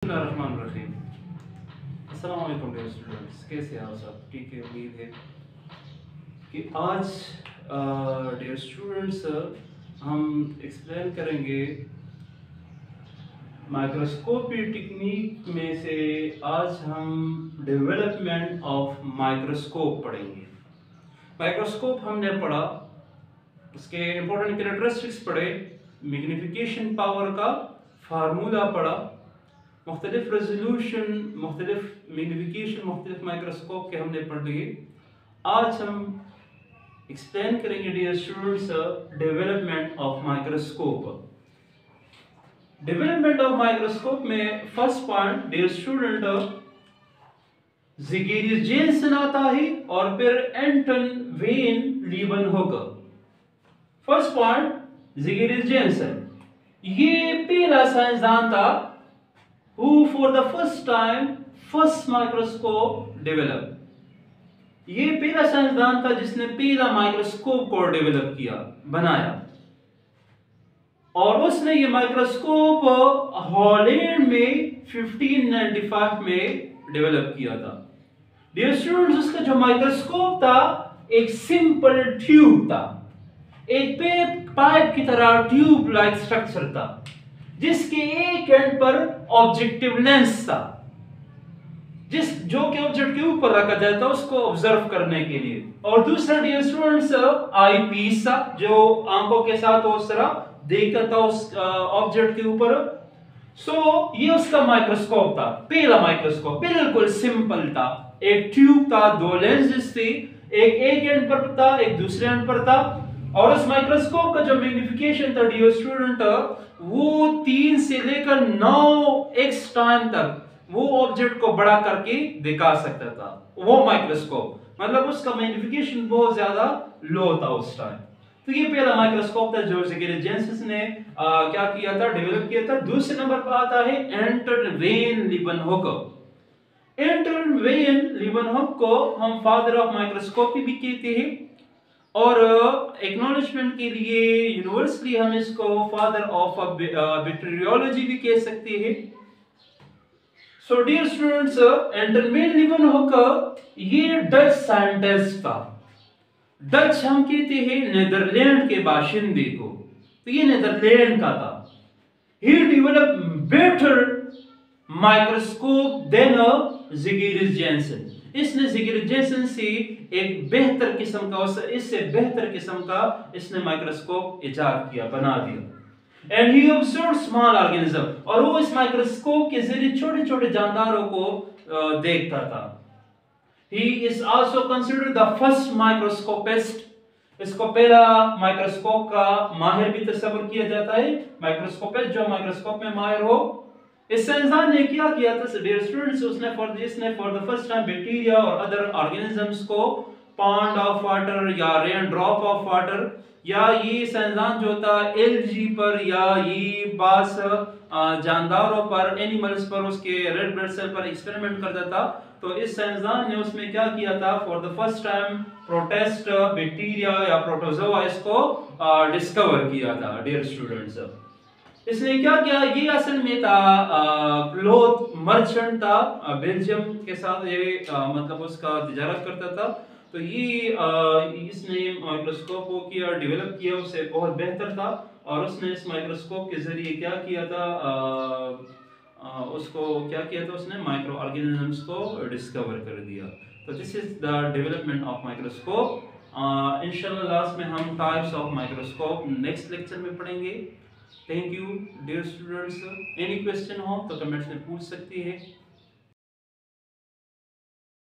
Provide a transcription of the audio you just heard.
बिस्मिल्लाहिर्रहमानिर्रहीम। अस्सलाम वालेकुम डियर स्टूडेंट्स, कैसे हैं आप सब? ठीक है, उम्मीद है कि आज डियर स्टूडेंट्स हम एक्सप्लेन करेंगे माइक्रोस्कोपी टेक्निक में से। आज हम डेवलपमेंट ऑफ माइक्रोस्कोप पढ़ेंगे। माइक्रोस्कोप हमने पढ़ा, उसके इंपॉर्टेंट कैरेक्टरिस्टिक्स पढ़े, मैग्नीफिकेशन पावर का फार्मूला पढ़ा, मुख्तलिफ रेजोल्यूशन, मुख्तलिफ मैग्नीफिकेशन, मुख्तलिफ माइक्रोस्कोप के हमने पढ़ लिए। आज हम एक्सप्लेन करेंगे dear students development of microscope. Development of microscope में first point dear student Zacharias Janssen आता है और फिर Anton van Leeuwenhoek. First point Zacharias Janssen, ये पहला साइंसदान था who for the first time first microscope developed। ये पहला साइंसदान था जिसने पहला माइक्रोस्कोप को डेवलप किया, बनाया, और उसने ये माइक्रोस्कोप हॉलैंड में 1595 में डेवलप किया था। डियर स्टूडेंट्स, उसका जो माइक्रोस्कोप था एक सिंपल ट्यूब था, एक पाइप की तरह ट्यूब लाइक स्ट्रक्चर था, जिसके एक एंड पर ऑब्जेक्टिव लेंस था, जो कि ऑब्जेक्ट के ऊपर रखा जाता है उसको ऑब्जर्व करने के लिए, और दूसरा डियर स्टूडेंट्स आई पीस था, जो आंखों के साथ उस तरह देखता था उस ऑब्जेक्ट के ऊपर। ये उसका माइक्रोस्कोप था, पहला माइक्रोस्कोप बिल्कुल सिंपल था। एक ट्यूब था, दो लेंसेज थे, एक एंड पर था, एक दूसरे एंड पर था, और उस माइक्रोस्कोप का जो मैग्नीफिकेशन था डियर स्टूडेंट वो 3 से लेकर 9x टाइम तक वो ऑब्जेक्ट को बड़ा करके दिखा सकता था। वो माइक्रोस्कोप मतलब उसका मैग्नीफिकेशन बहुत ज्यादा लो था उस टाइम। तो ये पहला माइक्रोस्कोप था जो ज़िगेरियस जेन्सेन ने क्या किया था, डेवलप किया था। दूसरे नंबर पर आता है एंटन वेन लीबनहोकर। एंटन वेन लीबनहोकर को हम फादर ऑफ माइक्रोस्कोपी भी कहते हैं, और एक्नॉलेजमेंट के लिए यूनिवर्सली हम इसको फादर ऑफ बैक्टीरियोलॉजी भी कह सकते हैं। So dear students, Anton van Leeuwenhoek ये डच साइंटिस्ट था। डच हम कहते हैं नीदरलैंड के बाशिंदे को, तो ये नीदरलैंड का था। He developed better microscope than Zacharias Janssen. इसने ज़िगेरियस जेन्सेन से एक बेहतर किस्म का, इससे बेहतर किस्म का इसने माइक्रोस्कोप इजाद किया, बना दिया। And he observed small organism, और वो इस माइक्रोस्कोप के जरिए छोटे छोटे जानदारों को देखता था। He is also considered the first microscopist। इसको पहला माइक्रोस्कोप का माहिर भी तस्वर किया जाता है, माइक्रोस्कोपिस्ट जो माइक्रोस्कोप में माहिर हो। इस साइंसदान ने क्या किया था डियर स्टूडेंट्स, उसने for the first time bacteria और अदर ऑर्गेनिजम्स को पॉन्ड ऑफ वाटर या रेन ड्रॉप ऑफ वाटर, या ये साइंसदान जो था एलजी पर या ये बास जानदारों पर, एनिमल्स पर, उसके रेड ब्लड सेल पर एक्सपेरिमेंट करता था। तो इस साइंसदान ने उसमें क्या किया था, for the first time protest bacteria या प्रोटोजोआ इसको डिस्कवर किया था डियर स्टूडेंट्स। इसने क्या किया, ये असल में था क्लॉथ मर्चेंट था, बेल्जियम के साथ ये मतलब उसका तिजारत करता था। तो ये इसने माइक्रोस्कोप को किया, डेवलप किया, उससे बहुत बेहतर था, और उसने इस माइक्रोस्कोप के जरिए क्या किया था, उसको क्या किया था, उसने माइक्रो ऑर्गेनिजम्स को डिस्कवर कर दिया। तो this is the development of microscope. इंशाल्लाह लास्ट में हम types of microscope next lecture में पढ़ेंगे। Thank you dear students. Any question हो तो कमेंट्स में पूछ सकती है।